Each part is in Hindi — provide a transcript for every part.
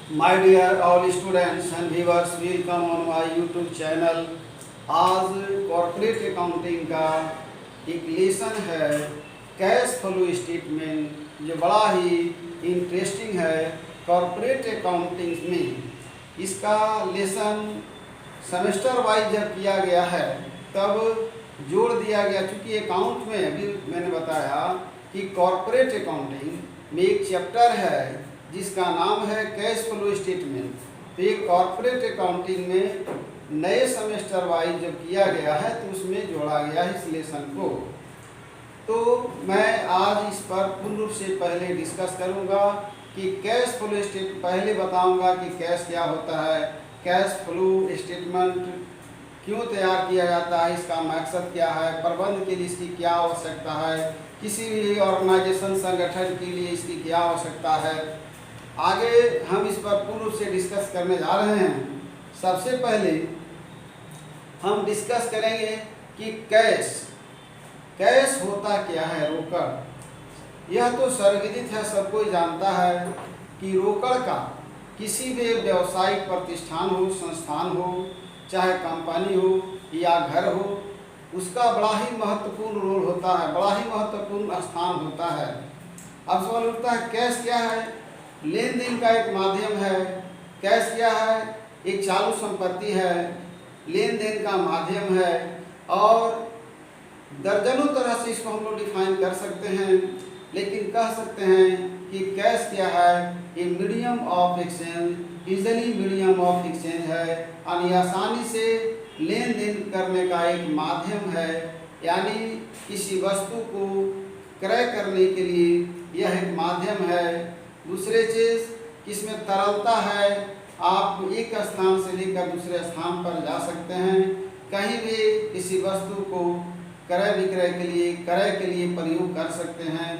My dear all students and viewers, welcome on my YouTube channel। आज कॉर्पोरेट अकाउंटिंग का एक लेसन है कैश फ्लो स्टेटमेंट, जो बड़ा ही इंटरेस्टिंग है कॉर्पोरेट अकाउंटिंग में। इसका लेसन सेमेस्टर वाइज जब किया गया है तब जोड़ दिया गया, क्योंकि अकाउंट में अभी मैंने बताया कि कॉर्पोरेट अकाउंटिंग में एक चैप्टर है जिसका नाम है कैश फ्लो स्टेटमेंट। तो ये कॉर्पोरेट अकाउंटिंग में नए सेमेस्टर वाइज जब किया गया है तो उसमें जोड़ा गया है इस लेसन को। तो मैं आज इस पर पूर्ण रूप से पहले डिस्कस करूंगा कि कैश फ्लो स्टेटमेंट, पहले बताऊंगा कि कैश क्या होता है, कैश फ्लो स्टेटमेंट क्यों तैयार किया जाता है, इसका मकसद क्या है, प्रबंध के लिए इसकी क्या आवश्यकता है, किसी भी ऑर्गेनाइजेशन संगठन के लिए इसकी क्या आवश्यकता है। आगे हम इस पर पूर्ण रूप से डिस्कस करने जा रहे हैं। सबसे पहले हम डिस्कस करेंगे कि कैश होता क्या है। रोकड़, यह तो सर्वविदित है, सब कोई जानता है कि रोकड़ का किसी भी व्यावसायिक प्रतिष्ठान हो, संस्थान हो, चाहे कंपनी हो या घर हो, उसका बड़ा ही महत्वपूर्ण रोल होता है, बड़ा ही महत्वपूर्ण स्थान होता है। अब सवाल उठता है कैश क्या है। लेन देन का एक माध्यम है। कैश क्या है? एक चालू संपत्ति है, लेन देन का माध्यम है, और दर्जनों तरह से इसको हम लोग डिफाइन कर सकते हैं। लेकिन कह सकते हैं कि कैश क्या है? ये medium of exchange, easily medium of exchange है, यानी आसानी से लेन देन करने का एक माध्यम है। यानी किसी वस्तु को क्रय करने के लिए यह एक माध्यम है। दूसरे चीज़, इसमें तरलता है, आप एक स्थान से लेकर दूसरे स्थान पर जा सकते हैं, कहीं भी किसी वस्तु को क्रय विक्रय के लिए प्रयोग कर सकते हैं।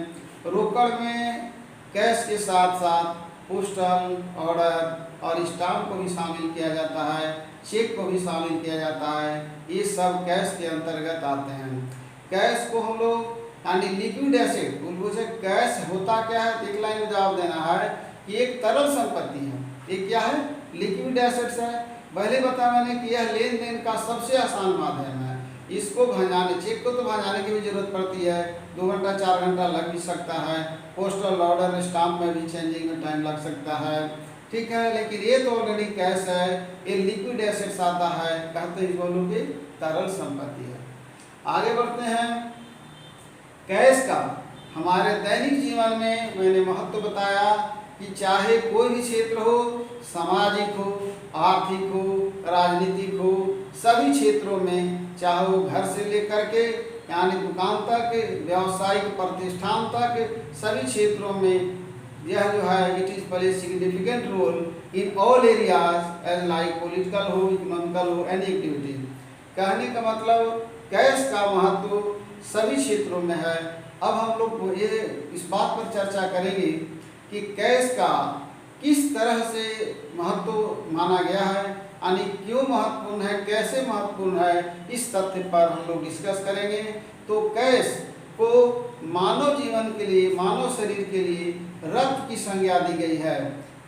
रोकड़ में कैश के साथ साथ पोस्टल ऑर्डर और स्टाम्प को भी शामिल किया जाता है, चेक को भी शामिल किया जाता है। ये सब कैश के अंतर्गत आते हैं। कैश को हम लोग यानी लिक्विड एसेट, मुझे कैश होता क्या है, एक लाइन में जवाब देना है कि एक तरल संपत्ति है। एक क्या है? लिक्विड एसेट्स है। पहले बताया मैंने कि यह लेन देन का सबसे आसान माध्यम है। इसको भंजाने, चेक को तो भंजाने की भी जरूरत पड़ती है, 2 घंटा 4 घंटा लग भी सकता है। पोस्टल ऑर्डर स्टाम्प में भी चेंजिंग में टाइम लग सकता है, ठीक है। लेकिन ये तो ऑलरेडी कैश है, ये लिक्विड एसेट्स आता है, कहते हैं बोलो कि तरल संपत्ति है। आगे बढ़ते हैं। कैश का हमारे दैनिक जीवन में मैंने महत्व बताया कि चाहे कोई भी क्षेत्र हो, सामाजिक हो, आर्थिक हो, राजनीतिक हो, सभी क्षेत्रों में, चाहे वो घर से लेकर के यानी दुकान तक, व्यावसायिक प्रतिष्ठान तक, सभी क्षेत्रों में यह जो है it is play significant role in all areas as like political हो, इकोनॉमिकल हो, एनी एक्टिविटी। कहने का मतलब कैश का महत्व सभी क्षेत्रों में है। अब हम लोग ये इस बात पर चर्चा करेंगे कि कैश का किस तरह से महत्व माना गया है, यानी क्यों महत्वपूर्ण है, कैसे महत्वपूर्ण है, इस तथ्य पर हम लोग डिस्कस करेंगे। तो कैश को मानव जीवन के लिए, मानव शरीर के लिए रक्त की संज्ञा दी गई है।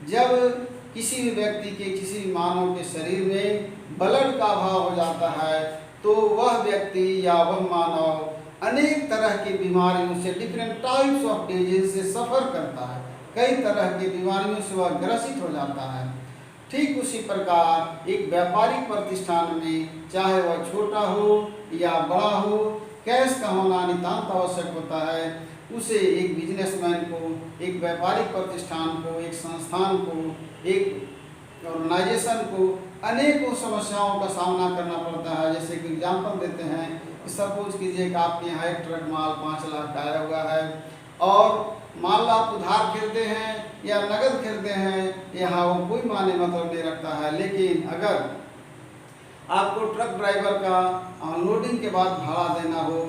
जब किसी भी व्यक्ति के, किसी भी मानव के शरीर में ब्लड का अभाव हो जाता है तो वह व्यक्ति या वह मानव अनेक तरह की बीमारियों से, डिफरेंट टाइप्स ऑफ डिजीज से सफ़र करता है, कई तरह की बीमारियों से वह ग्रसित हो जाता है। ठीक उसी प्रकार एक व्यापारिक प्रतिष्ठान में, चाहे वह छोटा हो या बड़ा हो, कैश का होना नितांत आवश्यक होता है। उसे एक बिजनेसमैन को, एक व्यापारिक प्रतिष्ठान को, एक संस्थान को, एक ऑर्गेनाइजेशन को अनेकों समस्याओं का सामना करना पड़ता है। जैसे कि एग्जाम्पल देते हैं, सपोज कीजिए कि आपके यहाँ एक ट्रक माल 5 लाख का आया हुआ है और माल आप उधार खरीदते हैं या नगद खरीदते हैं, यहाँ वो कोई माने मतलब नहीं रखता है। लेकिन अगर आपको ट्रक ड्राइवर का अनलोडिंग के बाद भाड़ा देना हो,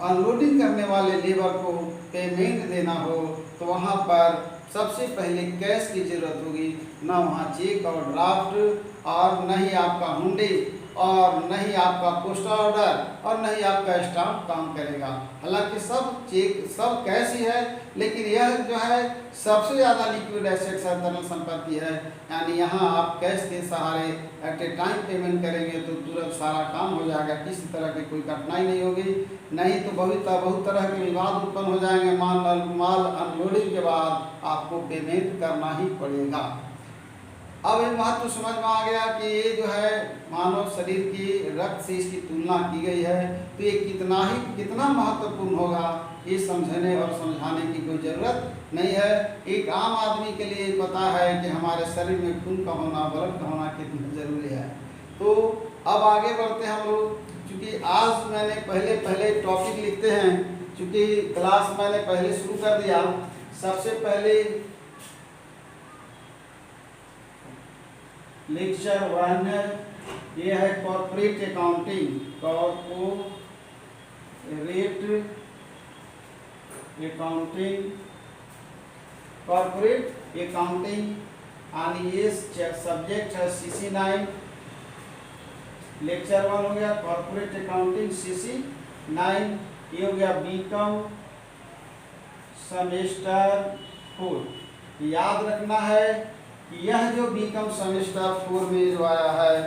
अनलोडिंग करने वाले लेबर को पेमेंट देना हो, तो वहाँ पर सबसे पहले कैश की ज़रूरत होगी। ना वहाँ चेक और ड्राफ्ट और न ही आपका हुंडी और न ही आपका पोस्टल ऑर्डर और न ही आपका स्टाम्प काम करेगा। हालांकि सब कैश ही है, लेकिन यह जो है सबसे ज़्यादा लिक्विड एसेट्स है, तरल संपत्ति है। यानी यहाँ आप कैश के सहारे एट ए टाइम पेमेंट करेंगे तो तुरंत सारा काम हो जाएगा, किसी तरह की कोई कठिनाई नहीं होगी। नहीं तो बहुत तरह के विवाद उत्पन्न हो जाएंगे। माल अनलोडिंग के बाद आपको पेमेंट करना ही पड़ेगा। अब ये महत्व समझ में आ गया कि ये जो है मानव शरीर की रक्त से इसकी तुलना की गई है, तो ये कितना महत्वपूर्ण होगा, ये समझने और समझाने की कोई ज़रूरत नहीं है। एक आम आदमी के लिए पता है कि हमारे शरीर में खून का होना, ब्लड का होना कितना ज़रूरी है। तो अब आगे बढ़ते हैं हम लोग। चूँकि आज मैंने पहले टॉपिक लिखते हैं, चूँकि क्लास मैंने पहले शुरू कर दिया। सबसे पहले लेक्चर 1 ये है कॉर्पोरेट अकाउंटिंग। कॉर्पोरेट अकाउंटिंग यानी ये सब्जेक्ट है CC9। लेक्चर 1 हो गया कॉर्पोरेट अकाउंटिंग CC9। ये हो गया बीकॉम सेमेस्टर 4। याद रखना है कि यह जो बीकॉम सेमेस्टर 4 में जो आया है,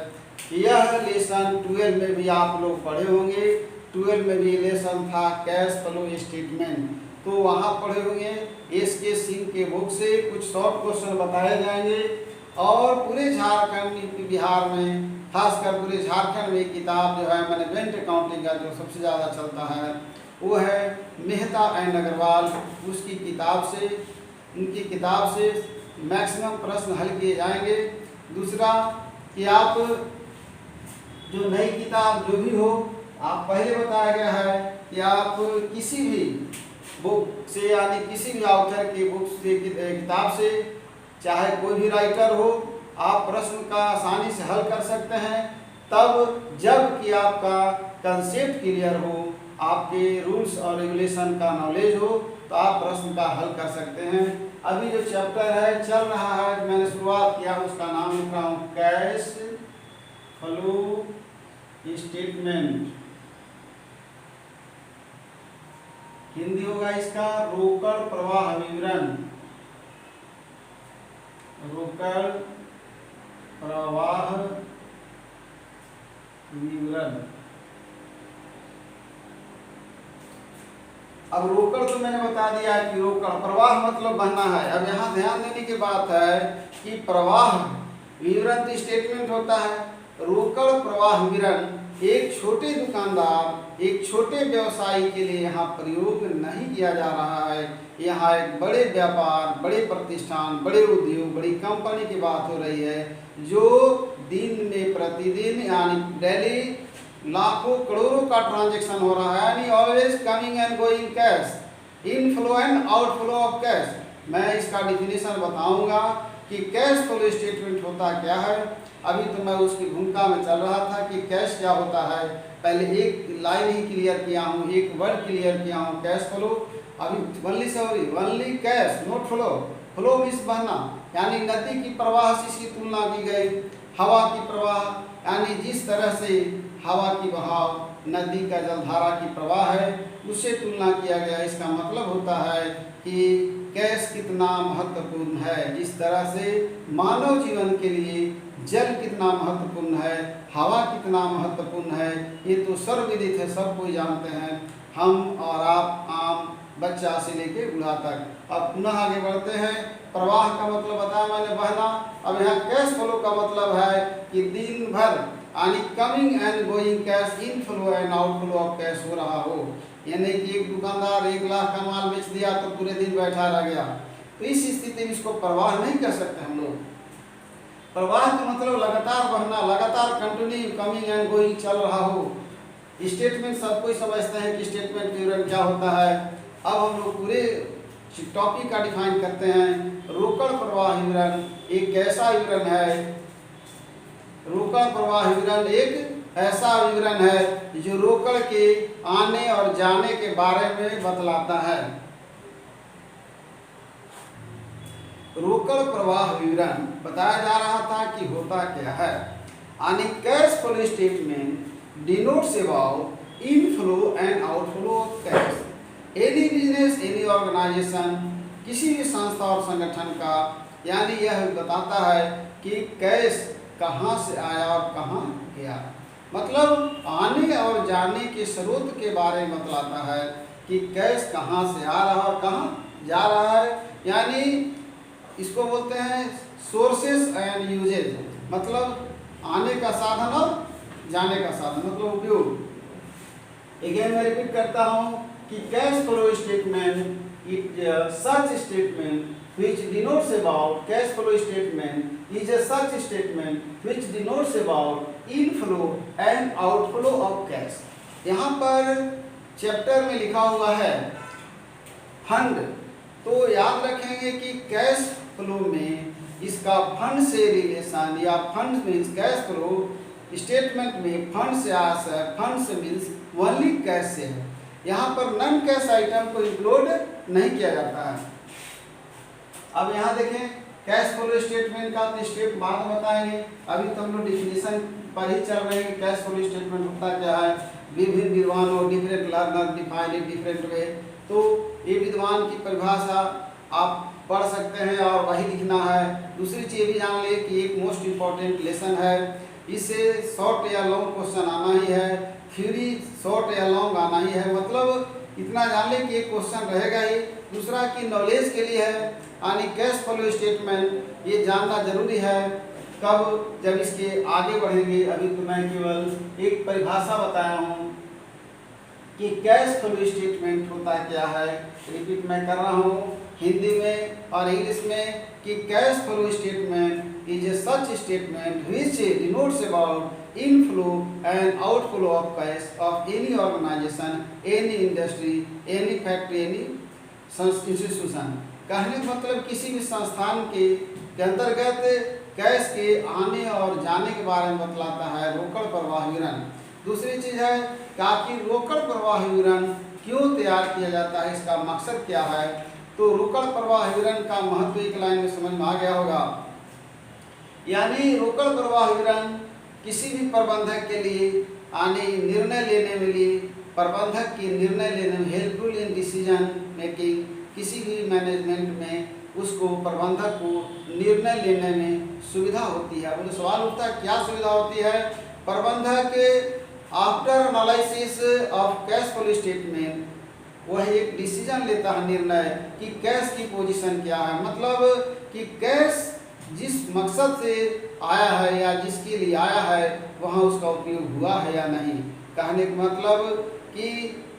यह लेसन 12 में भी आप लोग पढ़े होंगे। 12 में भी लेसन था कैश फ्लो स्टेटमेंट, तो वहाँ पढ़े होंगे। SK सिंह के बुक से कुछ शॉर्ट क्वेश्चन बताए जाएंगे। और पूरे झारखंड बिहार में, खासकर पूरे झारखंड में किताब जो है मैनेजमेंट अकाउंटिंग का जो सबसे ज़्यादा चलता है वो है मेहता एंड अग्रवाल। उनकी किताब से मैक्सिमम प्रश्न हल किए जाएंगे। दूसरा कि आप जो नई किताब जो भी हो, आप पहले बताया गया है कि आप किसी भी बुक से यानी किसी भी ऑथर की बुक से किताब से, चाहे कोई भी राइटर हो, आप प्रश्न का आसानी से हल कर सकते हैं। तब जब कि आपका कंसेप्ट क्लियर हो, आपके रूल्स और रेगुलेशन का नॉलेज हो, तो आप प्रश्न का हल कर सकते हैं। अभी जो चैप्टर है चल रहा है, मैंने शुरुआत किया, उसका नाम लिख रहा हूँ कैश फ्लो स्टेटमेंट। हिंदी होगा इसका रोकड़ प्रवाह विवरण। रोकड़ प्रवाह विवरण। अब रोकड़ तो मैंने बता दिया है कि रोकड़ प्रवाह मतलब बहना है। अब यहाँ ध्यान देने की बात है कि प्रवाह विवरण तो स्टेटमेंट होता है, रोकड़ प्रवाह विवरण एक छोटे दुकानदार, एक छोटे व्यवसायी के लिए यहाँ प्रयोग नहीं किया जा रहा है। यहाँ एक बड़े व्यापार, बड़े प्रतिष्ठान, बड़े उद्योग, बड़ी कंपनी की बात हो रही है, जो दिन में प्रतिदिन यानी डेली लाखों करोड़ों का ट्रांजैक्शन हो रहा है, यानी always coming and going cash, inflow and outflow of cash. मैं इसका डिफिनेशन बताऊंगा कि कैश फ्लो स्टेटमेंट होता क्या है। अभी तो मैं उसकी भूमिका में चल रहा था कि कैश क्या होता है। पहले एक लाइन ही क्लियर किया हूँ, एक वर्ड क्लियर किया हूँ, कैश फ्लो। अभी only cash note flow. Flow means बहना, यानी नदी की प्रवाह से इसकी तुलना की गई। हवा की प्रवाह यानी जिस तरह से हवा की बहाव, नदी का जलधारा की प्रवाह है, उससे तुलना किया गया। इसका मतलब होता है कि कैश कितना महत्वपूर्ण है। जिस तरह से मानव जीवन के लिए जल कितना महत्वपूर्ण है, हवा कितना महत्वपूर्ण है, ये तो सर्वविदित है, सब कोई जानते हैं, हम और आप, आम बच्चा से लेके बूढ़ा तक। अब पुनः आगे बढ़ते हैं। प्रवाह का मतलब बताया मैंने, बहना। अब यहाँ कैश फ्लो का मतलब है कि दिन भर यानी coming and going cash, in flow and out flow of cash हो रहा हो। यानी कि एक दुकानदार 1 लाख का माल बेच दिया तो पूरे दिन बैठा रह गया, तो इस स्थिति में इसको प्रवाह नहीं कर सकते हम लोग। प्रवाह का मतलब लगातार बहना, लगातार कंटिन्यू कमिंग एंड गोइंग चल रहा हो। स्टेटमेंट सब कोई समझते हैं कि स्टेटमेंट विवरण क्या होता है। अब हम लोग पूरे टॉपिक का डिफाइन करते हैं। रोकड़ प्रवाह विवरण एक ऐसा विवरण है, रोकड़ प्रवाह विवरण एक ऐसा विवरण है जो रोकड़ के आने और जाने के बारे में बतलाता है। रोकड़ प्रवाह विवरण बताया जा रहा था कि होता क्या है। आणि cash flow statement denotes about inflow and outflow of cash. Any business, any organization, किसी भी संस्था और संगठन का, यानी यह बताता है कि कैश कहाँ से आया और कहाँ गया। मतलब आने और जाने के स्रोत के बारे में बतलाता है कि कैश कहाँ से आ रहा और कहाँ जा रहा है। यानी इसको बोलते हैं सोर्सेस एंड यूजेज, मतलब आने का साधन और जाने का साधन, मतलब उपयोग। अगेन मैं रिपीट करता हूँ कि cash flow statement such statement which denotes about cash flow statement is a such statement which denotes about inflow and outflow of cash। यहाँ पर चैप्टर में लिखा हुआ है फंड, तो याद रखेंगे कि कैश फ्लो में इसका फंड से रिलेशन या fund means cash flow statement में फंड से आशय, फंड से मीन्स ओनली कैश से है। यहाँ पर नॉन कैश आइटम को इंक्लूड नहीं किया जाता है। अब यहाँ देखें कैश फ्लो स्टेटमेंट का तो स्टेप बाद बताएंगे, अभी तो हम लोग डिफिनेशन पर ही चल रहे हैं। कैश फ्लो स्टेटमेंट होता क्या है, विभिन्न विद्वानों different learner define it different way. तो ये विद्वान की परिभाषा आप पढ़ सकते हैं और वही लिखना है। दूसरी चीज़ भी जान ले कि एक मोस्ट इम्पॉर्टेंट लेसन है, इससे शॉर्ट या लॉन्ग क्वेश्चन आना ही है, थ्योरी शॉर्ट या लॉन्ग आना ही है। मतलब इतना जान ले कि एक क्वेश्चन रहेगा ही। दूसरा कि नॉलेज के लिए है, यानी कैश फ्लो स्टेटमेंट ये जानना जरूरी है। कब, जब इसके आगे बढ़ेंगे। अभी तो मैं केवल एक परिभाषा बताया हूँ कि कैश फ्लो स्टेटमेंट होता क्या है। रिपीट मैं कर रहा हूँ हिंदी में और इंग्लिश में कि cash flow statement is a such statement which denotes about inflow and outflow of cash of any organization, any industry, any factory, any institution. कहने का मतलब किसी भी संस्थान के अंतर्गत कैश के आने और जाने के बारे में बतलाता है रोकड़ प्रवाह विवरण। दूसरी चीज़ है कि आखिर रोकड़ प्रवाह विवरण क्यों तैयार किया जाता है, इसका मकसद क्या है। तो रोकड़ प्रवाह विवरण का महत्व एक लाइन में समझ में आ गया होगा। यानी रोकड़ प्रवाह विवरण किसी भी प्रबंधक के लिए आने निर्णय लेने में लिए प्रबंधक की निर्णय लेने में हेल्पफुल इन डिसीजन मेकिंग, किसी भी मैनेजमेंट में उसको प्रबंधक को निर्णय लेने में सुविधा होती है। मुझे सवाल उठता है क्या सुविधा होती है। प्रबंधक after analysis of cash flow statement वह एक डिसीजन लेता है, निर्णय कि कैश की पोजीशन क्या है, मतलब कि कैश जिस मकसद से आया है या जिसके लिए आया है वहाँ उसका उपयोग हुआ है या नहीं। कहने का मतलब कि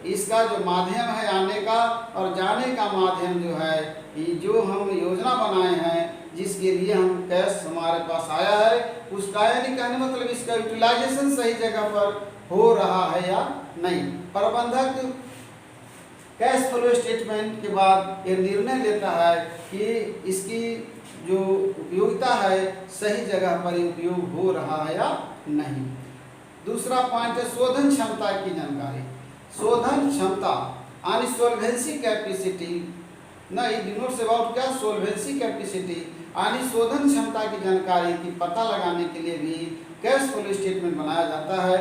इसका जो माध्यम है आने का और जाने का माध्यम जो है, ये जो हम योजना बनाए हैं जिसके लिए हम कैश हमारे पास आया है उसका, यानी कहने मतलब इसका यूटिलाइजेशन सही जगह पर हो रहा है या नहीं। प्रबंधक कैश फ्लो स्टेटमेंट के बाद ये निर्णय लेता है कि इसकी जो उपयोगिता है सही जगह पर उपयोग हो रहा है या नहीं। दूसरा पॉइंट है शोधन क्षमता की जानकारी। शोधन क्षमता यानी सोल्वेंसी कैपेसिटी, ना इट डिनोट्स अबाउट क्या, सोल्वेंसी कैपेसिटी यानी शोधन क्षमता की जानकारी की पता लगाने के लिए भी कैश फ्लो स्टेटमेंट बनाया जाता है।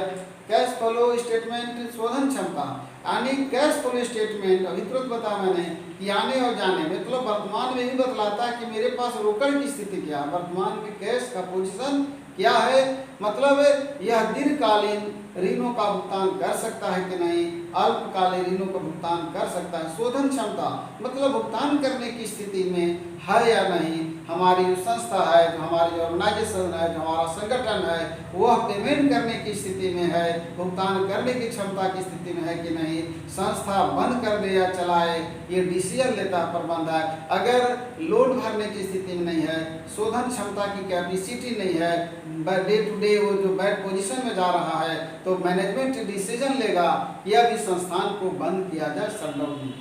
कैश फ्लो स्टेटमेंट शोधन क्षमता यानी कैश फ्लो स्टेटमेंट अभी तुरंत बताया मैंने कि आने और जाने में मतलब वर्तमान में ही बतलाता है कि मेरे पास रोकड़ की स्थिति क्या है, वर्तमान में कैश का पोजीशन क्या है, मतलब यह दीर्घकालीन ऋणों का भुगतान कर सकता है कि नहीं, अल्पकालीन ऋणों का भुगतान कर सकता है। शोधन क्षमता मतलब भुगतान करने की स्थिति में है या नहीं, हमारी जो संस्था है, जो हमारी जो ऑर्गेनाइजेशन है, जो हमारा संगठन है वह पेमेंट करने की स्थिति में है, भुगतान करने की क्षमता की स्थिति में है कि नहीं, संस्था बंद कर दे या चलाए ये डिसीजन लेता है प्रबंधक। अगर लोड भरने की स्थिति में नहीं है, शोधन क्षमता की कैपेसिटी नहीं है, डे टू डे वो जो बैड पोजीशन में जा रहा है तो मैनेजमेंट डिसीजन लेगा कि अब इस संस्थान को बंद किया जाए, शटडाउन।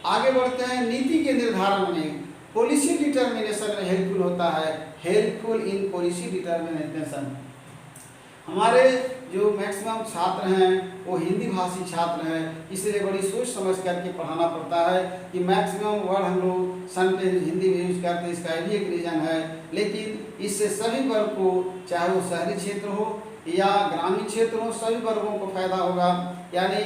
आगे बढ़ते हैं नीति के निर्धारण में पॉलिसी डिटर्मिनेशन में हेल्पफुल होता है, हेल्पफुल इन पॉलिसी डिटर्मिनेशन। हमारे जो मैक्सिमम छात्र हैं वो हिंदी भाषी छात्र हैं, इसलिए बड़ी सोच समझ करके पढ़ाना पड़ता है कि मैक्सिमम वर्ड हम लोग सेंटेंस हिंदी में यूज करते हैं, इसका भी एक रीज़न है। लेकिन इससे सभी वर्ग को, चाहे वो शहरी क्षेत्र हो या ग्रामीण क्षेत्र हो, सभी वर्गों को फायदा होगा। यानी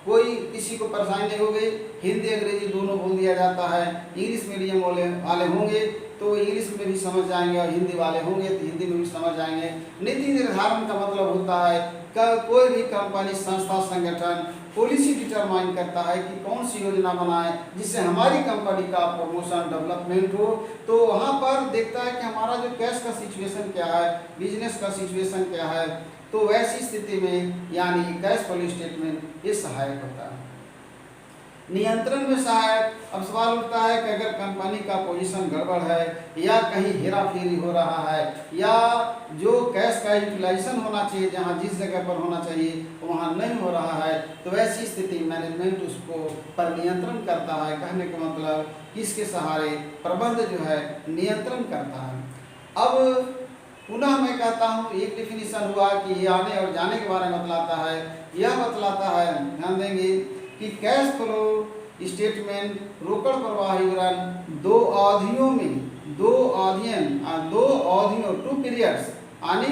कोई किसी को परेशानी नहीं होगी, हिंदी अंग्रेजी दोनों बोल दिया जाता है। इंग्लिश मीडियम वाले होंगे तो इंग्लिश में भी समझ जाएंगे, और हिंदी वाले होंगे तो हिंदी में भी समझ जाएंगे। नीति निर्धारण का मतलब होता है कोई भी कंपनी, संस्था, संगठन पॉलिसी डिटरमाइन करता है कि कौन सी योजना बनाए जिससे हमारी कंपनी का प्रमोशन, डेवलपमेंट हो। तो वहाँ पर देखता है कि हमारा जो कैश का सिचुएशन क्या है, बिजनेस का सिचुएशन क्या है। तो वैसी स्थिति में यानी कैश फ्लो स्टेटमेंट ये सहायक होता है। नियंत्रण में सहायक, अब सवाल उठता है कि अगर कंपनी का पोजीशन गड़बड़ है या कहीं हेरा फेरी हो रहा है या जो कैश का यूटिलाइजेशन होना चाहिए जहां जिस जगह पर होना चाहिए वहां नहीं हो रहा है, तो ऐसी स्थिति मैनेजमेंट उसको पर नियंत्रण करता है। कहने का मतलब किसके सहारे, प्रबंध जो है नियंत्रण करता है। अब पुनः मैं कहता हूँ, एक डिफिनीशन हुआ कि ये आने और जाने के बारे में बतलाता है। यह बतलाता है, ध्यान देंगे कि कैश फ्लो स्टेटमेंट रोकड़ प्रवाह विवरण दो अवधियों में, दो अवधियों टू पीरियड्स, यानी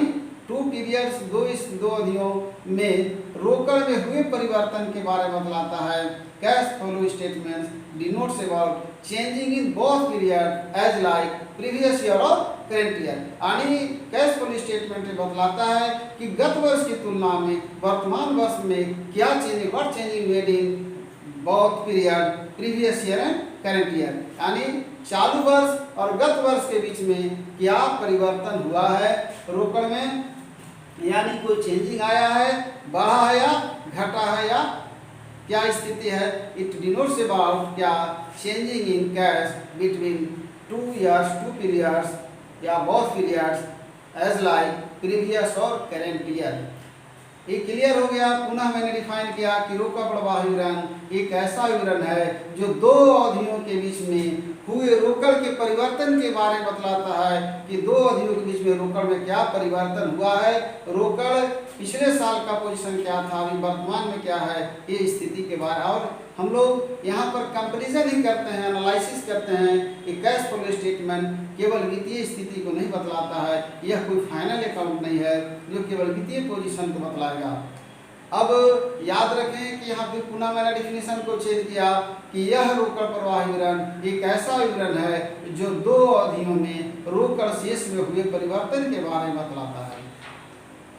टू पीरियड्स दो अवधियों में रोकड़ में हुए परिवर्तन के बारे में बतलाता है। Cash flow statements denotes about changing in both period as like previous year और करेंट ईयर। यानी कैश फ्लो स्टेटमेंट बतलाता है कि गत वर्ष की तुलना में वर्तमान वर्ष में क्या changing made in both period previous year and current year, यानी चालू वर्ष और गत वर्ष के बीच में क्या परिवर्तन हुआ है रोकड़ में, यानी कोई चेंजिंग आया है, बढ़ा है या घटा है या क्या स्थिति है। इट डिनोट्स अबाउट क्या changing in cash between 2 years, 2 periods या both periods as like previous और current year। ये क्लियर हो गया। पुनः मैंने डिफाइन किया कि रोकड़ प्रवाह विवरण एक ऐसा विवरण है जो दो अवधियों के बीच में हुए रोकड़ के परिवर्तन के बारे में बतलाता है कि दो अवधियों के बीच में रोकड़ में क्या परिवर्तन हुआ है, रोकड़ पिछले साल का पोजीशन क्या था, अभी वर्तमान में क्या है, ये स्थिति के बारे। और हम लोग यहाँ पर कंपैरिजन ही करते हैं, एनालिसिस करते हैं कि कैश फ्लो स्टेटमेंट केवल वित्तीय स्थिति को नहीं बतलाता है, यह कोई फाइनल अकाउंट नहीं है जो केवल वित्तीय पोजीशन को बतलाएगा। अब याद रखें कि यहाँ पे पुनः मैंने डिफिनीशन को चेंज किया कि यह रोकड़ प्रवाह विवरण एक ऐसा विवरण है जो दो अवधियों में रोकड़ शेष में हुए परिवर्तन के बारे में बतलाता है।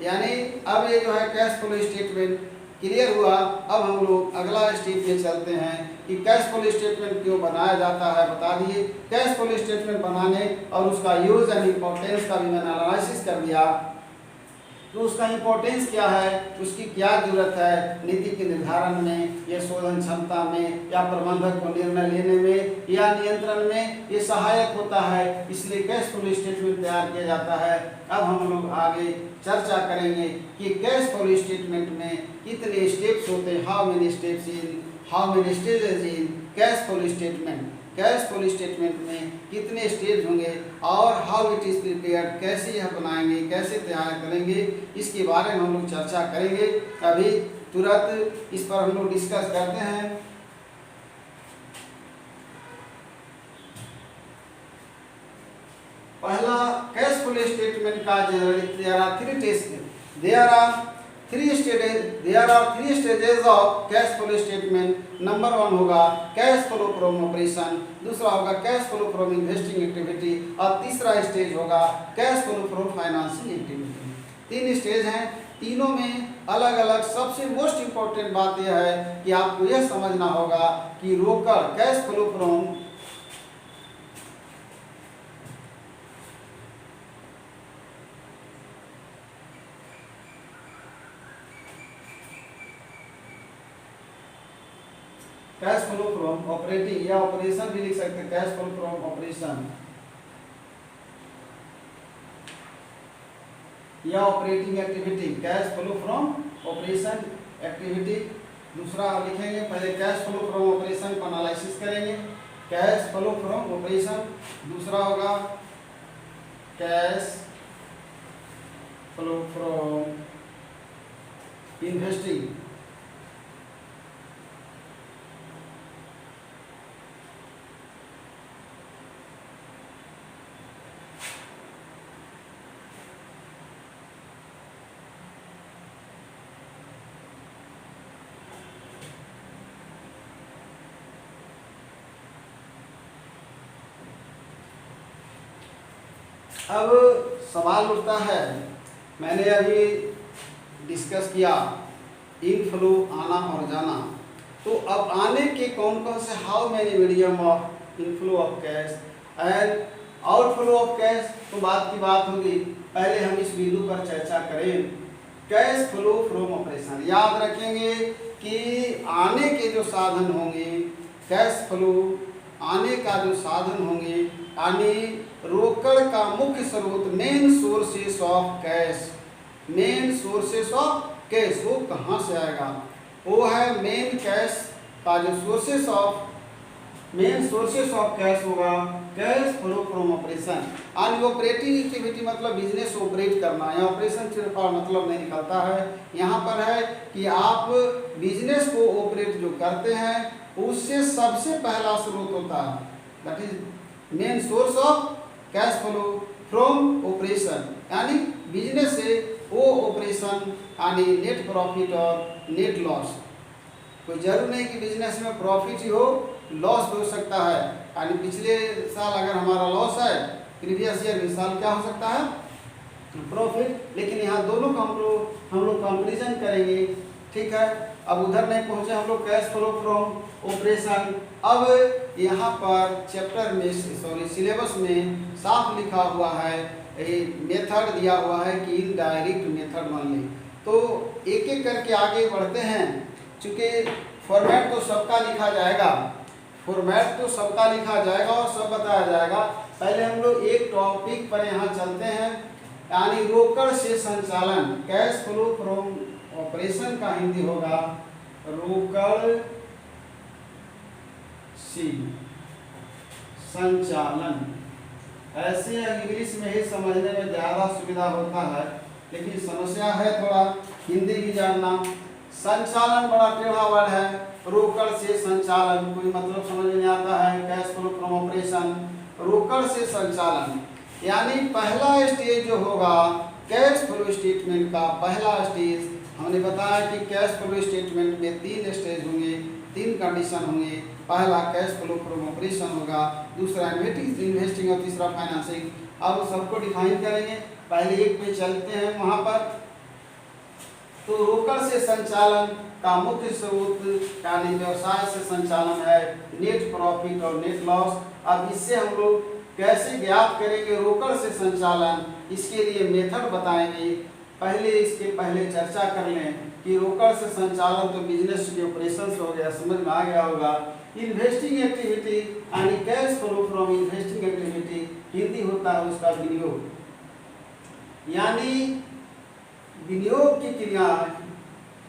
यानी अब ये जो है कैश फ्लो स्टेटमेंट क्लियर हुआ। अब हम लोग अगला स्टेप पे चलते हैं कि कैश फ्लो स्टेटमेंट क्यों बनाया जाता है, बता दिए। कैश फ्लो स्टेटमेंट बनाने और उसका यूज एंड इम्पोर्टेंस का भी मैंने एनालिसिस कर दिया। तो उसका इम्पोर्टेंस क्या है, उसकी क्या जरूरत है नीति के निर्धारण में या शोधन क्षमता में या प्रबंधक को निर्णय लेने में या नियंत्रण में, ये सहायक होता है। इसलिए कैश फ्लो स्टेटमेंट तैयार किया जाता है। अब हम लोग आगे चर्चा करेंगे कि कैश फ्लो स्टेटमेंट में कितने स्टेप्स होते हैं, how many stages in cash flow statement. Cash flow statement में कितने स्टेज होंगे और हाउ इट इज प्रिपेयर्ड, कैसे यह बनाएंगे, कैसे तैयार करेंगे, इसके बारे में हम लोग चर्चा करेंगे। अभी तुरंत इस पर हम लोग डिस्कस करते हैं। पहला कैश फ्लो स्टेटमेंट का there are three stages of cash flow statement. Number 1 होगा कैश फ्लो फ्रॉम ऑपरेशन, दूसरा होगा cash flow from investing activity और तीसरा स्टेज होगा cash flow from financing activity. 3 stage हैं, तीनों में अलग अलग। सबसे मोस्ट इंपॉर्टेंट बात यह है कि आपको यह समझना होगा कि रोकड़ cash flow from cash flow from operating या ऑपरेशन भी लिख सकते हैं, कैश फ्लो फ्रॉम ऑपरेशन या operating activity, cash flow from operation activity. दूसरा लिखेंगे, पहले कैश फ्लो फ्रॉम ऑपरेशन को एनालिसिस करेंगे, कैश फ्लो फ्रॉम ऑपरेशन। दूसरा होगा कैश फ्लो फ्रॉम इन्वेस्टिंग। अब सवाल उठता है, मैंने अभी डिस्कस किया इनफ्लो आना और जाना, तो अब आने के कौन कौन से how many medium of inflow of cash and outflow of cash, तो बात की बात होगी। पहले हम इस बिंदु पर चर्चा करें कैश फ्लो फ्रॉम ऑपरेशन। याद रखेंगे कि आने के जो साधन होंगे, कैश फ्लो आने का जो साधन होंगे, यानी रोकड़ का मुख्य स्रोत, main sources of cash, main sources of cash वो कहाँ से आएगा? वो है मेन कैश का जो sources of, main sources of cash होगा कैश फ्लो फ्रॉम ऑपरेशन। यानी ऑपरेटिंग एक्टिविटी मतलब बिजनेस ऑपरेट करना, या ऑपरेशन सिर्फ मतलब नहीं निकलता है। यहाँ पर है कि आप बिजनेस को ऑपरेट जो करते हैं उससे सबसे पहला स्रोत होता है, that is main source of cash flow from operation, यानी बिजनेस से वो ऑपरेशन यानी नेट प्रॉफिट और नेट लॉस। कोई जरूर नहीं कि बिजनेस में प्रॉफिट ही हो, लॉस भी हो सकता है। यानी पिछले साल अगर हमारा लॉस है, प्रीवियस ईयर इस साल क्या हो सकता है? प्रॉफिट। लेकिन यहाँ दोनों का हम लोग कंपेरिजन करेंगे, ठीक है। अब उधर नहीं पहुँचे हम लोग कैश फ्लो फ्रॉम ऑपरेशन। अब यहाँ पर चैप्टर में सॉरी सिलेबस में साफ लिखा हुआ है, मेथड दिया हुआ है कि इनडायरेक्ट मेथड मान लें। तो एक एक करके आगे बढ़ते हैं, चूँकि फॉर्मेट तो सबका लिखा जाएगा, फॉर्मेट तो सबका लिखा जाएगा और सब बताया जाएगा। पहले हम लोग एक टॉपिक पर यहाँ चलते हैं, यानी रोकड़ से संचालन, कैश फ्लो फ्रॉम ऑपरेशन का हिंदी होगा रोकड़ से संचालन। ऐसे इंग्लिश में ही समझने में ज़्यादा सुविधा होता है, लेकिन समस्या है थोड़ा हिंदी भी जानना। संचालन बड़ा टेढ़ा वर्ड है, रोकड़ से संचालन कोई मतलब समझ में नहीं आता है। कैश फ्लो फ्रॉम ऑपरेशन, रोकड़ से संचालन, यानी पहला स्टेज जो होगा कैश फ्लो स्टेटमेंट का पहला स्टेज, हमने बताया कि कैश फ्लो स्टेटमेंट में 3 स्टेज होंगे, 3 कंडीशन होंगे। पहला कैश फ्लो फ्रॉम ऑपरेशन होगा, दूसरा इन्वेस्टिंग और तीसरा फाइनेंसिंग। अब सबको डिफाइन करेंगे, पहले एक पे चलते हैं वहाँ पर। तो रोकड़ से संचालन का मुख्य स्रोत यानी व्यवसाय से संचालन है नेट प्रॉफिट और नेट लॉस। अब इससे हम लोग कैसे ज्ञात करेंगे रोकड़ से संचालन, इसके लिए मेथड बताएंगे। पहले इसके पहले चर्चा कर लें कि रोकड़ से संचालन तो बिजनेस के ऑपरेशन हो गया, समझ में आ गया होगा। इन्वेस्टिंग एक्टिविटी यानी cash flow from investing activity, Hindi होता है उसका विनियोग, यानी विनियोग की क्रिया,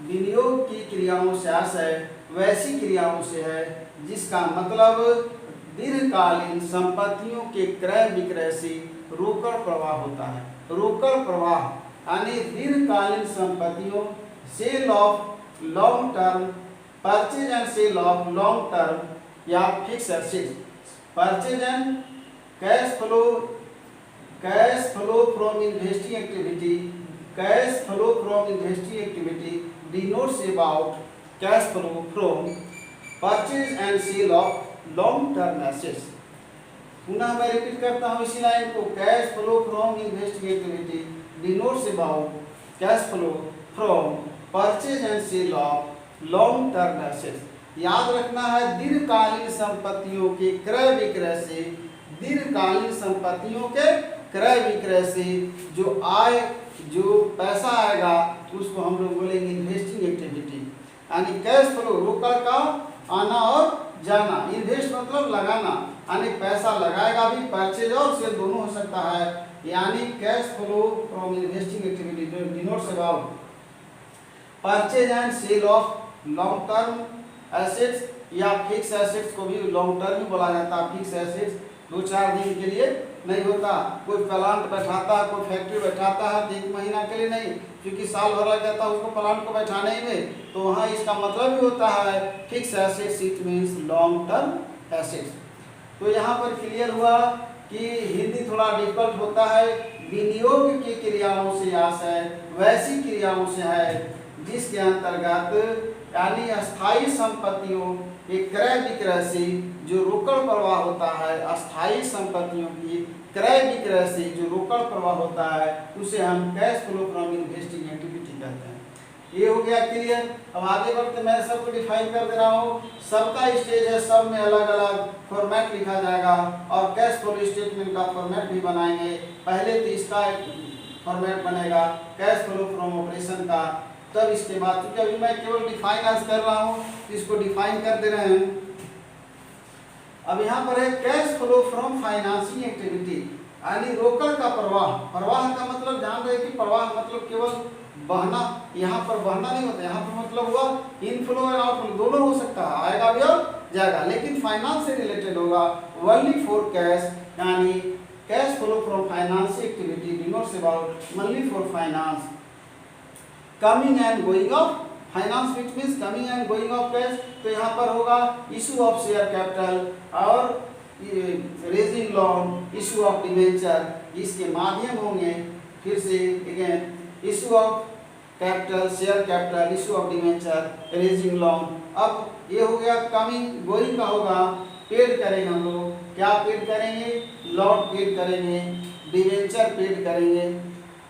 विनियोग की क्रियाओं से आशय वैसी क्रियाओं से है जिसका मतलब दीर्घकालीन संपत्तियों के क्रय विक्रय से रोकड़ प्रवाह होता है। रोकड़ प्रवाह यानी दीर्घकालीन संपत्तियों, sale of long term, purchase and sale of long term या fix assets, purchase and cash flow from investing activity, cash flow from investing activity denotes about cash flow from purchase and sale of long term assets। पुनः मैं रिपीट करता हूँ इसी लाइन को, cash flow from investing activity denotes about cash flow from purchase and sale of long term assets। याद रखना है दीर्घकालीन संपत्तियों के क्रय विक्रय से, दीर्घकालीन संपत्तियों के क्रय विक्रय से जो आय, जो पैसा आएगा उसको हम लोग बोलेंगे इन्वेस्टिंग एक्टिविटी। यानी कैश फ्लो रोकड़ का आना और जाना, इन्वेस्ट मतलब लगाना, यानी पैसा लगाएगा भी, परचेज और सेल दोनों हो सकता है। यानी cash flow from investing activity denotes about purchase and sale of long term assets या फिक्स एसेट्स को भी लॉन्ग टर्म ही बोला जाता है। फिक्स एसेट्स 2-4 दिन के लिए नहीं होता। कोई प्लांट बैठाता है, कोई फैक्ट्री बैठाता है तो 1 महीना के लिए नहीं, क्योंकि साल भर लग जाता है उसको प्लांट को बैठाने ही में। तो वहाँ इसका मतलब भी होता है fix assets, it means long term assets. तो यहाँ पर क्लियर हुआ कि हिंदी थोड़ा डिफिकल्ट होता है। विनियोग की क्रियाओं से आशय वैसी क्रियाओं से है जिसके अंतर्गत यानी अस्थायी संपत्तियों के क्रय विक्रय से जो रोकड़ प्रवाह होता है, अस्थायी संपत्तियों की क्रय विक्रय से जो रोकड़ प्रवाह होता है उसे हम cash flow from investing activity कहते हैं। ये हो गया क्लियर। अब आगे बढ़ते मैं सबको डिफाइन कर दे रहा हूँ। सबका स्टेज है, सब में अलग अलग फॉर्मेट लिखा जाएगा और कैश फ्लो स्टेटमेंट का फॉर्मेट भी बनाएंगे। पहले तो इसका फॉर्मेट बनेगा कैश फ्लो फ्रॉम ऑपरेशन का, तब इसके बाद, क्योंकि अभी मैं केवल डिफाइन आज कर रहा हूँ तो इसको डिफाइन कर दे रहे हैं। अब यहाँ पर है cash flow from financing activity, यानी रोकड़ का प्रवाह। प्रवाह का मतलब जान रहे कि प्रवाह मतलब केवल बहना, यहाँ पर बहना नहीं होता, यहाँ पर मतलब हुआ इनफ्लो एंड आउटफ्लो, दोनों हो सकता है, आएगा भी और जाएगा, लेकिन फाइनेंस से रिलेटेड होगा। ओनली फॉर कैश, यानी cash flow from finance activity denotes about only for finance coming and going of finance, which means coming and going of cash. तो यहाँ पर होगा इशू ऑफ शेयर कैपिटल और raising loan, issue of debenture, इसके माध्यम होंगे। फिर से again issue of capital, share capital, issue of debenture, raising loan. अब ये हो गया कमिंग, गोइंग का होगा पेड करेंगे हम लोग, क्या पेड करेंगे, लोन पेड करेंगे, डिवेंचर पेड करेंगे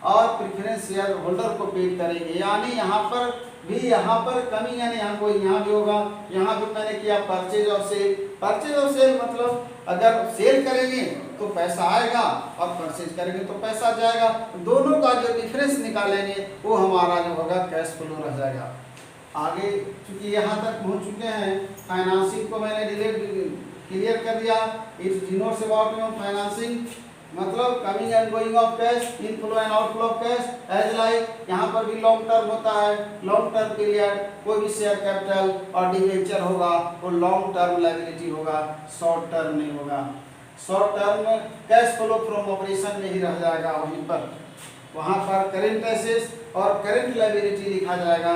और प्रेफरेंस शेयर होल्डर को पेड करेंगे। यानी यहाँ पर कमी, यानी यहाँ कोई यहाँ भी होगा, यहाँ भी मैंने किया परचेज और सेल। परचेज और सेल मतलब अगर सेल करेंगे तो पैसा आएगा और परचेज करेंगे तो पैसा जाएगा, दोनों का जो डिफरेंस निकालेंगे वो हमारा जो होगा कैश फ्लो रह जाएगा। आगे चूंकि यहाँ तक पहुँच चुके हैं, फाइनेंसिंग को मैंने क्लियर कर दिया। इट्स डिनोट्स अबाउट फाइनेंसिंग मतलब coming and going of cash, inflow and outflow of cash, as like यहाँ पर भी लॉन्ग टर्म होता है, लॉन्ग टर्म पीरियड। कोई भी शेयर कैपिटल और डिवेंचर होगा वो लॉन्ग टर्म लायबिलिटी होगा, शॉर्ट टर्म नहीं होगा। Short term cash flow from operation में ही रह जाएगा, वहीं पर वहाँ पर करेंट एसेट्स और करेंट लायबिलिटी लिखा जाएगा।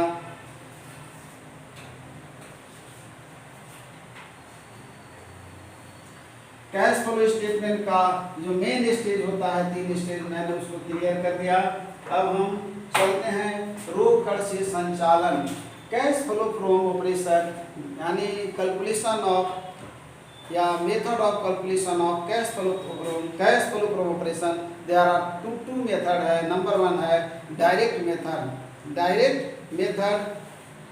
कैश फ्लो स्टेटमेंट का जो मेन स्टेज होता है, 3 स्टेज मैंने उसको क्लियर कर दिया। अब हम चलते हैं रोकड़ से संचालन। कैश फ्लो फ्रॉम ऑपरेशन यानी कैलकुलेशन ऑफ या method of calculation of cash flow from operation. There are two method है। नंबर 1 है डायरेक्ट मेथड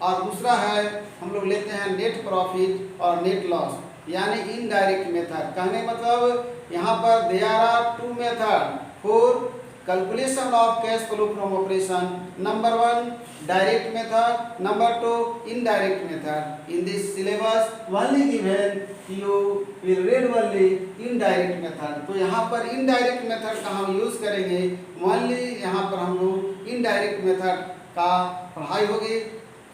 और दूसरा है हम लोग लेते हैं नेट प्रॉफिट और नेट लॉस, यानी इनडायरेक्ट मेथड। कहने मतलब यहाँ पर there are 2 method for calculation of cash flow from operation. Number 1 direct method, number 2 indirect method. In this syllabus only given you will read only indirect method. तो यहाँ पर इनडायरेक्ट मेथड का हम यूज करेंगे, ओनली यहाँ पर हम लोग इनडायरेक्ट मेथड का पढ़ाई होगी,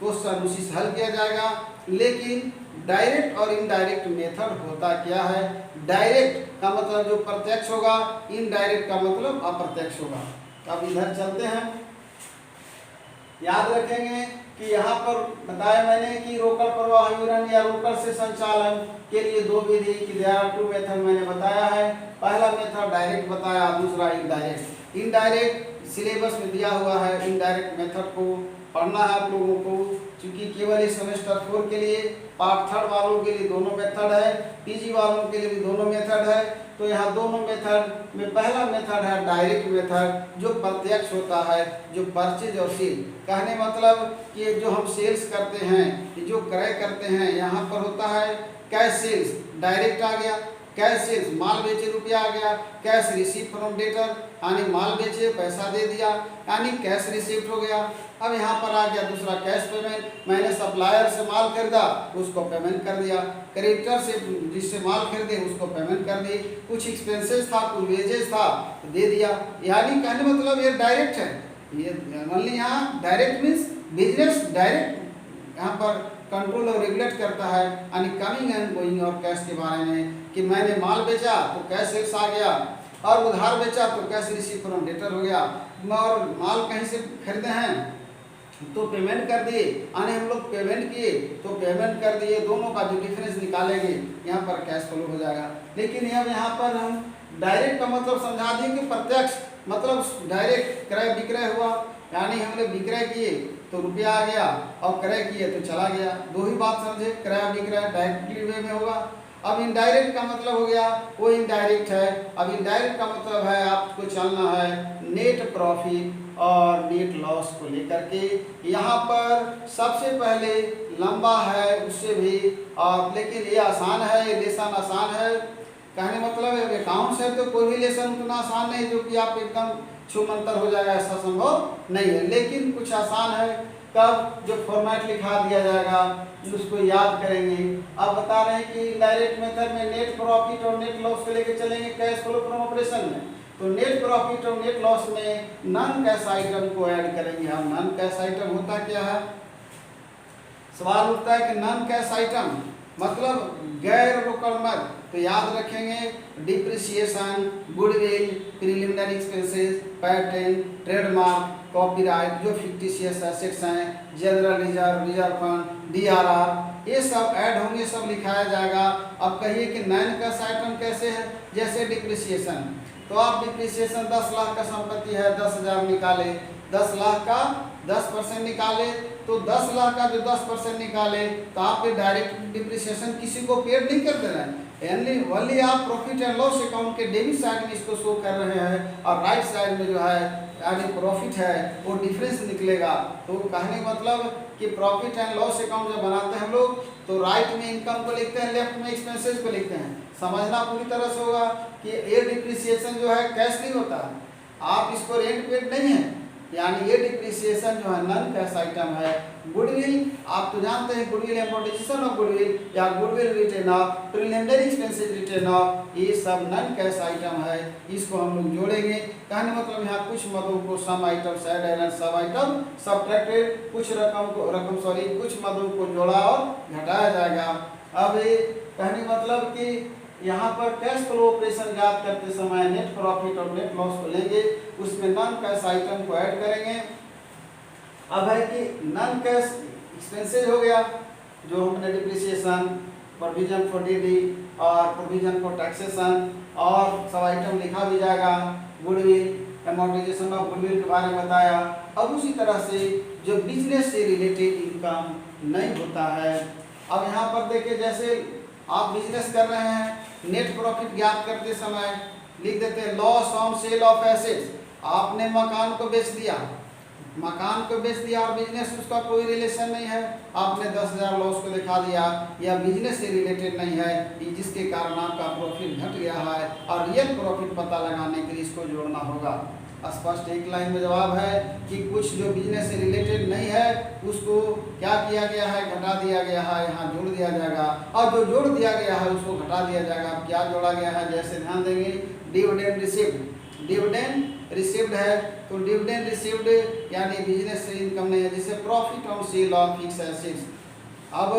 क्वेश्चन उसी से हल किया जाएगा। लेकिन डायरेक्ट और इनडायरेक्ट मेथड होता क्या है? डायरेक्ट का मतलब जो प्रत्यक्ष होगा, इनडायरेक्ट का मतलब अप्रत्यक्ष होगा। अब इधर चलते हैं, याद रखेंगे कि यहाँ पर बताया मैंने कि रोकड़ प्रवाह विवरण या रोकड़ से संचालन के लिए 2 विधि की देयर आर 2 मेथड मैंने बताया है। पहला मेथड डायरेक्ट बताया, दूसरा इनडायरेक्ट। इनडायरेक्ट सिलेबस में दिया हुआ है, इनडायरेक्ट मेथड को पढ़ना है आप लोगों को, क्योंकि केवल इस सेमेस्टर 4 के लिए, पार्ट 3 वालों के लिए दोनों मेथड है, पीजी वालों के लिए भी दोनों मेथड है। तो यहाँ दोनों मेथड में पहला मेथड है डायरेक्ट मेथड, जो प्रत्यक्ष होता है, जो परचेज और सेल। कहने मतलब कि जो हम सेल्स करते हैं, जो क्रय करते हैं, यहाँ पर होता है कैश सेल्स, डायरेक्ट आ गया। कैश सेल्स माल बेचे रुपया आ गया, कैश रिसीव फ्रॉम डेटर यानी माल बेचे पैसा दे दिया, यानी कैश रिसीव्ड हो गया। अब यहाँ पर आ गया दूसरा कैश पेमेंट, मैंने सप्लायर से माल खरीदा उसको पेमेंट कर दिया, क्रेडिटर से जिससे माल खरीदे उसको पेमेंट कर दी, कुछ एक्सपेंसेस था, कुछ वेजेस था दे दिया। यानी कहने मतलब ये डायरेक्ट है, ये ओनली यहाँ डायरेक्ट मीन्स बिजनेस डायरेक्ट यहाँ पर कंट्रोल और रेगुलेट करता है। यानी coming and going of cash के बारे में कि मैंने माल बेचा तो कैश सेल्स आ गया, और उधार बेचा तो कैश रिसीव फ्रॉम डेटर हो गया, और माल कहीं से खरीदे हैं तो पेमेंट कर दिए, यानी हम लोग पेमेंट किए तो पेमेंट कर दिए, दोनों का जो डिफरेंस निकालेंगे यहाँ पर कैश फ्लो हो जाएगा। लेकिन यहाँ पर हम डायरेक्ट का मतलब समझा दिए कि प्रत्यक्ष मतलब डायरेक्ट क्रय विक्रय हुआ, यानी हमने विक्रय किए तो रुपया आ गया और क्रय किए तो चला गया, दो ही बात समझे, क्रय विक्रय डायरेक्टली वे में होगा। अब इनडायरेक्ट का मतलब हो गया वो इनडायरेक्ट है। अब इनडायरेक्ट का मतलब है आपको चलना है नेट प्रॉफिट और नेट लॉस को लेकर के। यहाँ पर सबसे पहले लंबा है उससे भी, और लेकिन ये आसान है, ये लेसन आसान है, कहने मतलब है अकाउंट्स है तो कोई भी लेसन उतना आसान नहीं जो कि आप एकदम छूमंतर हो जाएगा, ऐसा संभव नहीं है, लेकिन कुछ आसान है। कब जो फॉर्मेट लिखा दिया जाएगा उसको याद करेंगे। अब बता रहे हैं कि इनडायरेक्ट मेथड में नेट प्रॉफिट और नेट लॉस को लेकर चलेंगे कैश फ्लो फ्रॉम ऑपरेशन में। तो नेट प्रॉफिट और नेट लॉस में नॉन कैश आइटम को ऐड करेंगे हम। नॉन कैश आइटम होता क्या है, सवाल उठता है कि नॉन कैश आइटम मतलब गैर रोकड़ मद, तो याद रखेंगे depreciation, goodwill, preliminary expenses, patent, trademark, copyright, जो फिक्टिशियस एसेट्स हैं, general reserve, reserve fund, DRR, ये सब ऐड होंगे, सब लिखाया जाएगा। अब कहिए कि नॉन कैश आइटम कैसे है, जैसे डिप्रिसिएशन, तो आप डिप्रिसिएशन 10 लाख का संपत्ति है, 10,000 निकाले, 10 लाख का 10% निकाले, तो 10 लाख का जो 10% निकाले तो आप डायरेक्ट डिप्रिसिएशन किसी को पेड नहीं कर दे रहे हैं, ओनली आप प्रॉफिट एंड लॉस अकाउंट के डेबिट साइड में इसको शो कर रहे हैं, और राइट साइड में जो है यानी प्रॉफिट है वो डिफरेंस निकलेगा। तो कहने का मतलब कि प्रॉफिट एंड लॉस अकाउंट जब बनाते हैं हम लोग तो राइट में इनकम को लिखते हैं, लेफ्ट में एक्सपेंसेस को लिखते हैं। समझना पूरी तरह से होगा कि ये डिप्रिसिएशन जो है कैश नहीं होता, आप इसको रेंट पेड नहीं है, यानी ये डिप्रिसिएशन जो है नॉन कैश आइटम है। गुडविल आप तो जानते हैं, गुडविल एमोर्टाइजेशन ऑफ गुडविल या goodwill written off, preliminary expenses written off, ये सब नॉन कैश आइटम है, इसको हम लोग जोड़ेंगे। कहने मतलब यहाँ कुछ मदों को सम आइटम ऐड एंड सब आइटम सब्ट्रैक्टेड, कुछ कुछ मदों को जोड़ा और घटाया जाएगा। अब ये कहने मतलब कि यहाँ पर कैश फ्लो ऑपरेशन याद करते समय नेट प्रॉफिट और नेट लॉस को लेंगे, उसमें नॉन कैश आइटम को ऐड करेंगे। अब है कि नॉन कैश एक्सपेंसेस हो गया जो हमने डिप्रिसिएशन, प्रोविजन फॉर डीडी और प्रोविजन फॉर टैक्सेशन, और सब आइटम लिखा भी जाएगा, गुडविल, एमोर्टाइजेशन ऑफ गुडविल के बारे में बताया। अब उसी तरह से जो बिजनेस से रिलेटेड इनकम नहीं होता है, अब यहाँ पर देखिए जैसे आप बिजनेस कर रहे हैं, नेट प्रॉफिट ज्ञात करते समय लिख देते हैं loss on sale of assets, आपने मकान को बेच दिया, मकान को बेच दिया और बिजनेस उसका कोई रिलेशन नहीं है, आपने 10,000 लॉस को दिखा दिया, या बिजनेस से रिलेटेड नहीं है, जिसके कारण आपका प्रॉफिट घट गया है, और रियल प्रॉफिट पता लगाने के लिए इसको जोड़ना होगा। स्पष्ट एक लाइन में जवाब है कि कुछ जो बिजनेस से रिलेटेड नहीं है उसको क्या किया गया है, घटा दिया गया है, यहाँ जोड़ दिया जाएगा, और जो जोड़ दिया गया है उसको घटा दिया जाएगा। क्या जोड़ा गया है, जैसे ध्यान देंगे डिविडेंड रिसीव्ड, डिविडेंड रिसीव्ड है तो डिविडेंड रिसीव्ड यानी बिजनेस से इनकम नहीं है, जैसे profit on sale of fix assets. अब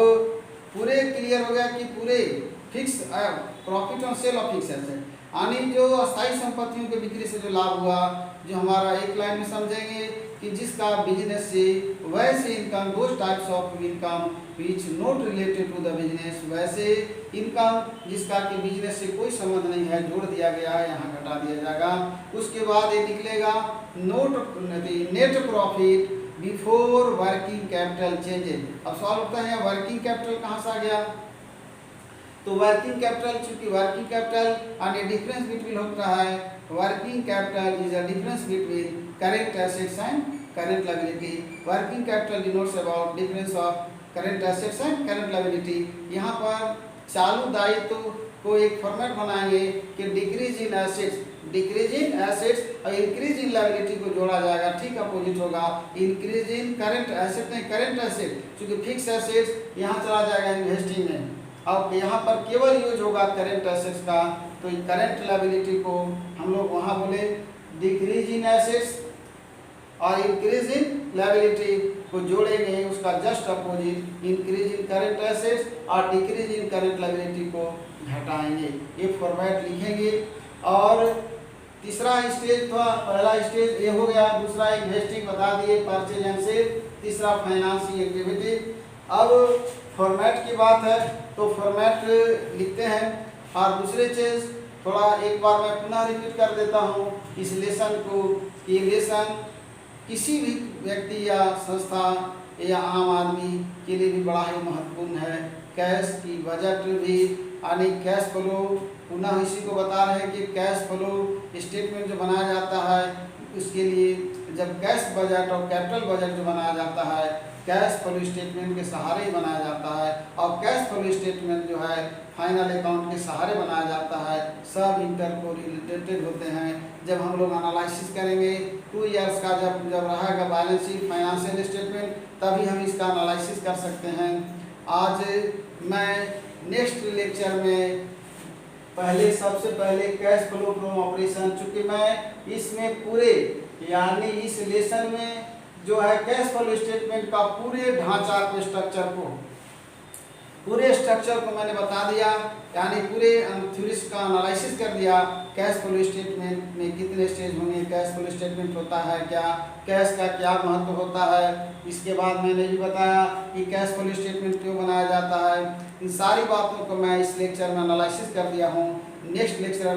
पूरे क्लियर हो गया कि पूरे fix profit on sale of fix asset यानी जो अस्थायी संपत्तियों के बिक्री से जो लाभ हुआ, जो हमारा एक लाइन में समझेंगे कि जिसका बिजनेस से वैसे income, those types of income which not related to the business, वैसे इनकम जिसका कि बिजनेस से कोई संबंध नहीं है, जोड़ दिया गया है, यहाँ घटा दिया जाएगा। उसके बाद ये निकलेगा net profit before working capital changes. अब सवाल उठता है वर्किंग कैपिटल कहाँ से आ गया, तो वर्किंग कैपिटल, चूंकि वर्किंग कैपिटल यानी डिफरेंस बिटवीन होता है, working capital is a difference between current assets and current liability. Working capital denotes about difference of current assets and current liability. यहाँ पर चालू दायित्व को एक फॉर्मेट बनाएंगे कि decrease in assets, decrease in assets और इंक्रीज इन लायबिलिटी को जोड़ा जाएगा, ठीक अपोजिट होगा। इंक्रीज इन करेंट एसेट नहीं, करेंट एसेट, क्योंकि फिक्स एसेट्स यहाँ चला जाएगा इन्वेस्टिंग में, अब यहाँ पर केवल यूज होगा करेंट एसेट्स का, तो करेंट लायबिलिटी को हम लोग वहाँ बोले डिक्रीज इन एसेट्स और इंक्रीज इन लायबिलिटी को जोड़ेंगे, उसका just opposite increase in current assets और डिक्रीज इन करेंट लायबिलिटी को घटाएंगे। ये फॉर्मेट लिखेंगे और तीसरा स्टेज था, पहला स्टेज ये हो गया, दूसरा इन्वेस्टिंग बता दिए, परचेज एंड सेल, तीसरा फाइनेंसिंग एक्टिविटी। अब फॉर्मेट की बात है तो फॉर्मेट लिखते हैं। और दूसरी चीज़ थोड़ा एक बार मैं पुनः रिपीट कर देता हूँ इस लेसन को, कि लेसन किसी भी व्यक्ति या संस्था या आम आदमी के लिए भी बड़ा ही महत्वपूर्ण है। कैश की बजट भी यानी कैश फ्लो, पुनः इसी को बता रहे हैं कि कैश फ्लो स्टेटमेंट जो बनाया जाता है उसके लिए जब कैश बजट और कैपिटल बजट जो बनाया जाता है कैश फ्लो स्टेटमेंट के सहारे ही बनाया जाता है। और कैश फ्लो स्टेटमेंट जो है फाइनल अकाउंट के सहारे बनाया जाता है। सब इंटर को रिलेटेड होते हैं। जब हम लोग एनालिसिस करेंगे 2 इयर्स का जब रहेगा बैलेंस शीट फाइनेंशियल स्टेटमेंट, तभी हम इसका एनालिसिस कर सकते हैं। आज मैं नेक्स्ट लेक्चर में सबसे पहले कैश फ्लो फ्रॉम ऑपरेशन, चूँकि मैं इसमें पूरे यानी इस लेसन में जो है कैश फ्लो स्टेटमेंट का पूरे ढांचा को स्ट्रक्चर को मैंने बता दिया, यानी पूरे थ्योरीज का एनालिसिस कर दिया। कैश फ्लो स्टेटमेंट में कितने स्टेज होंगे, कैश फ्लो स्टेटमेंट होता है क्या, कैश का क्या महत्व होता है। इसके बाद मैंने भी बताया कि कैश फ्लो स्टेटमेंट क्यों बनाया जाता है। इन सारी बातों को मैं इस लेक्चर में एनालिसिस कर दिया हूँ। नेक्स्ट लेक्चर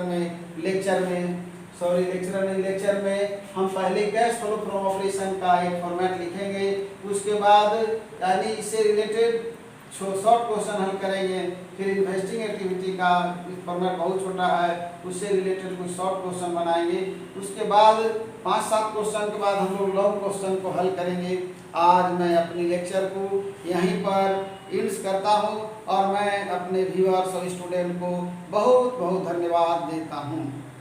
में हम पहले कैश फ्लो फ्रॉम ऑपरेशन का एक फॉर्मेट लिखेंगे, उसके बाद यानी इससे रिलेटेड शॉर्ट क्वेश्चन हल करेंगे। फिर इन्वेस्टिंग एक्टिविटी का फॉर्मेट बहुत छोटा है, उससे रिलेटेड कुछ शॉर्ट क्वेश्चन बनाएंगे। उसके बाद 5-7 क्वेश्चन के बाद हम लोग लॉन्ग क्वेश्चन को हल करेंगे। आज मैं अपनी लेक्चर को यहीं पर एंड करता हूँ और मैं अपने व्यूअर्स और स्टूडेंट को बहुत बहुत धन्यवाद देता हूँ।